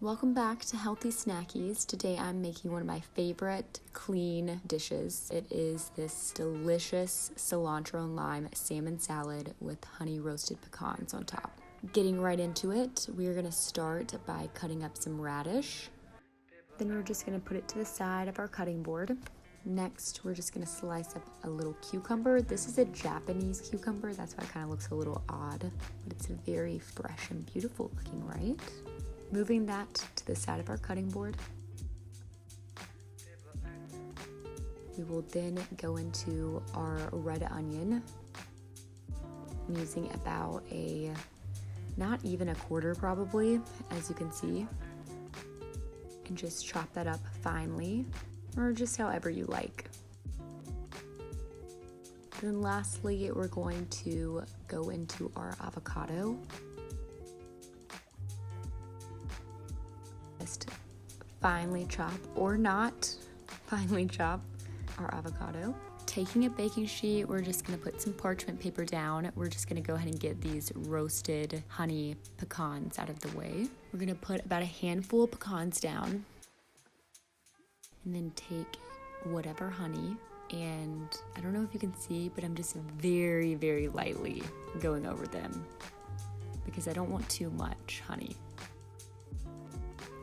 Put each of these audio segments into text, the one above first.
Welcome back to Healthy Snackies. Today I'm making one of my favorite clean dishes. It is this delicious cilantro and lime salmon salad with honey roasted pecans on top. Getting right into it, we're going to start by cutting up some radish. Then we're just going to put it to the side of our cutting board. Next, we're just going to slice up a little cucumber. This is a Japanese cucumber, that's why it kind of looks a little odd, but it's very fresh and beautiful looking, right? Moving that to the side of our cutting board. We will then go into our red onion. I'm using about not even a quarter probably, as you can see. And just chop that up finely, or just however you like. Then lastly, we're going to go into our avocado. Just finely chop, or not finely chop, our avocado. Taking a baking sheet, we're just gonna put some parchment paper down. We're just gonna go ahead and get these roasted honey pecans out of the way. We're gonna put about a handful of pecans down, and then take whatever honey, and I don't know if you can see, but I'm just very, very lightly going over them because I don't want too much honey.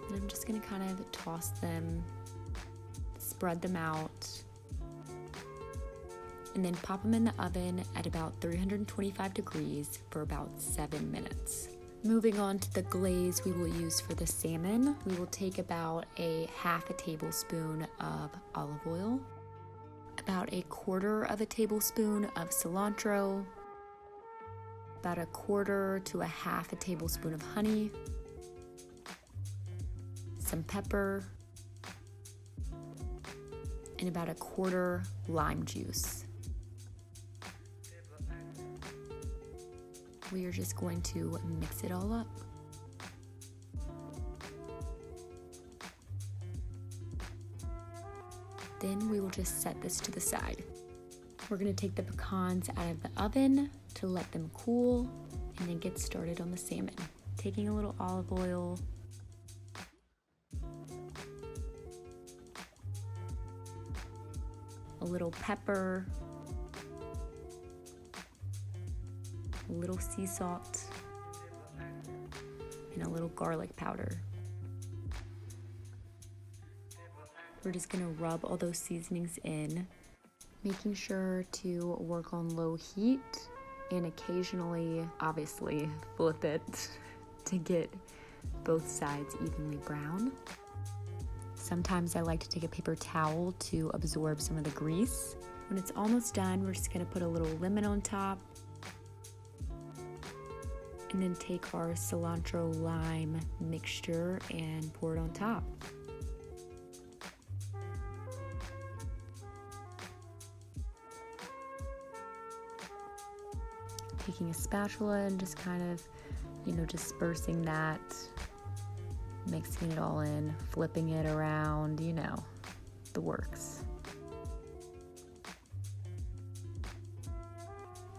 And I'm just gonna kind of toss them, spread them out, and then pop them in the oven at about 325 degrees for about 7 minutes. Moving on to the glaze we will use for the salmon, we will take about a half a tablespoon of olive oil, about a quarter of a tablespoon of cilantro, about a quarter to a half a tablespoon of honey, some pepper, and about a quarter lime juice. We are just going to mix it all up. Then we will just set this to the side. We're going to take the pecans out of the oven to let them cool and then get started on the salmon. Taking a little olive oil, a little pepper, a little sea salt, and a little garlic powder. We're just gonna rub all those seasonings in, making sure to work on low heat and occasionally, obviously, flip it to get both sides evenly brown. Sometimes I like to take a paper towel to absorb some of the grease. When it's almost done, we're just gonna put a little lemon on top, and then take our cilantro lime mixture and pour it on top. Taking a spatula and just kind of, dispersing that, mixing it all in, flipping it around, the works.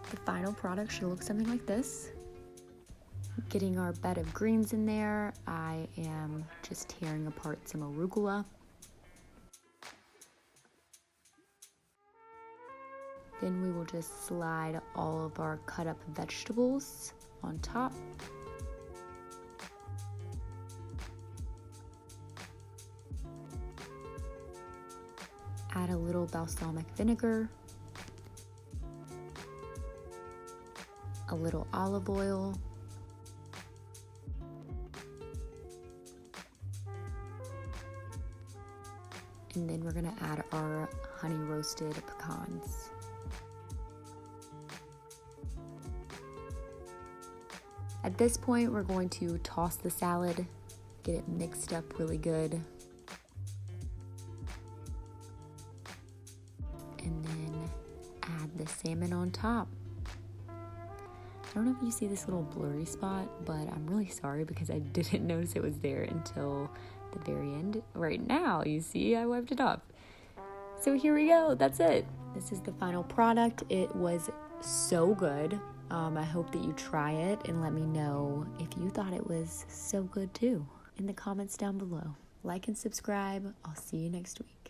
The final product should look something like this. Getting our bed of greens in there, I am just tearing apart some arugula. Then we will just slide all of our cut up vegetables on top. Add a little balsamic vinegar, a little olive oil, and then we're gonna add our honey roasted pecans. At this point, we're going to toss the salad, get it mixed up really good, and then add the salmon on top. I don't know if you see this little blurry spot, but I'm really sorry because I didn't notice it was there until the very end. Right now, you see, I wiped it off. So here we go, that's it. This is the final product. It was so good. I hope that you try it and let me know if you thought it was so good too. in the comments down below. Like and subscribe. I'll see you next week.